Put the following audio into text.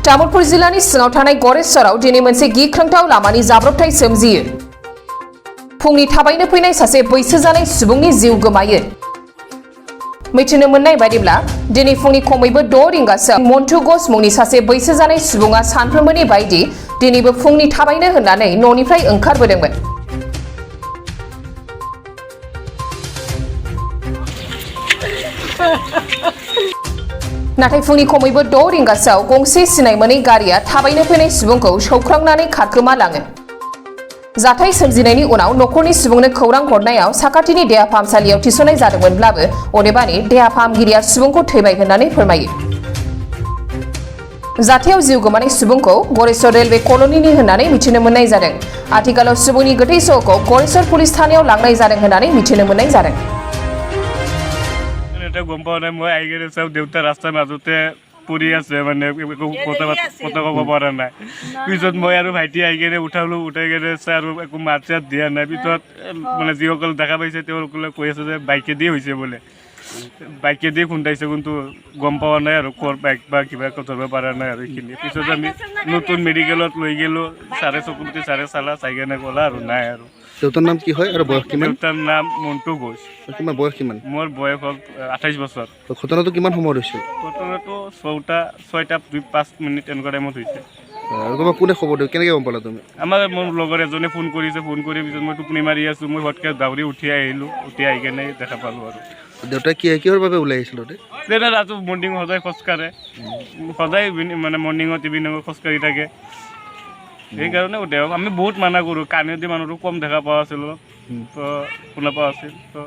तामुलपुर जिल्लानि सिङाव थानाय गरेस्वराव दिनै मोनसे गिख्रंथाव लामानि जाब्रबथाय सोमजियो। फुंनि थाबायनो फैनाय सासे बैसो जानाय सुबुंनि जिउ गोमायो। मिथिनो मोननाय बायदिब्ला दिनै फुंनि खमैबो 6 रिंगासोआव मन्टु घोष मुंनि सासे बैसो जानाय सुबुङा सानफ्रोमबोनि बायदि दिनैबो फुंनि थाबायनो होननानै न'निफ्राय ओंखारबोदोंमोन। नाथाय फुंनि खमैबो 6 रिंगासोआव गंसे सिनाय मोनै गारिया थाबायनो फैनाय सुबुंखौ सौख्रांनानै खारखोमा लाङो। जाथाय सोमजिनायनि उनाव नखरनि सुबुंनो खौरां हरनायाव साखाथिनि देहा फाहामसालियाव थिसननाय जादोंमोनब्लाबो अदेबानि देहा फाहामगिरिया सुबुंखौ थैबाय होननानै फोरमायो। जाथायाव जिउ गोमानाय सुबुंखौ गरेस्वर रेलवे कल'निनि होननानै मिथिनो मोननाय जादों। आथिखालाव सुबुंनि गोथै सहखौ गरेस्वर पुलिस थानायाव लांनाय जादों होननानै मिथिनो मोननाय जादों। গম পোৱা নাই মই আহি কিনে চাওঁ দেউতা ৰাস্তাৰ মাজতে পৰি আছে মানে একো কথা ক'ব পৰা নাই। পিছত মই আৰু ভাইটি আহি কিনে উঠালোঁ, উঠাই কিনে চাই আৰু একো মাত চাত দিয়া নাই। পিছত মানে যিসকল দেখা পাইছে তেওঁলোকে কৈ আছে যে বাইকেদি হৈছে বোলে, বাইকেদি খুন্দাইছে, কিন্তু গম পোৱা নাই আৰু ক'ৰ বাইক বা কিবা ধৰিব পৰা নাই আৰু এইখিনি। পিছত আমি নতুন মেডিকেলত লৈ গ'লোঁ, চাৰে চকুতে চাৰে চালা চাই কিনে ক'লা আৰু নাই আৰু। দেউতাৰ নাম কি হয় আৰু বয়স কিমান? দেউতাৰ নাম মন্টু ঘোষ। কিমান বয়স কিমান? মোৰ বয়স হ'ল 28 বছৰ। ঘটনাটো কিমান সময়ত হৈছিল? ঘটনাটো 6:05 মিনিট এনেকুৱা টাইমত হৈছে। আৰু তোমাক কোনে খবৰ দিওঁ, কেনেকৈ গম পালা তুমি? মোৰ লগৰ এজনে ফোন কৰিছে, ফোন কৰি পিছত মই টোপনি মাৰি আছোঁ, মই হঠাৎ দাউৰি উঠি আহিলোঁ, উঠি আহি কেনে দেখা পালোঁ আৰু। দেউতাই কিহৰ বাবে ওলাই আহিছিল? দেউতা ৰাতি মৰ্ণিং সদায় খোজকাঢ়ে, সদায় মানে মৰ্ণিঙত ইভিনিঙত খোজকাঢ়ি থাকে। সেইকাৰণে দেউতাক আমি বহুত মানা কৰোঁ, কাণেদি মানুহটো কম দেখা পোৱা আছিলোঁ, তো শুনা পোৱা আছিল, তো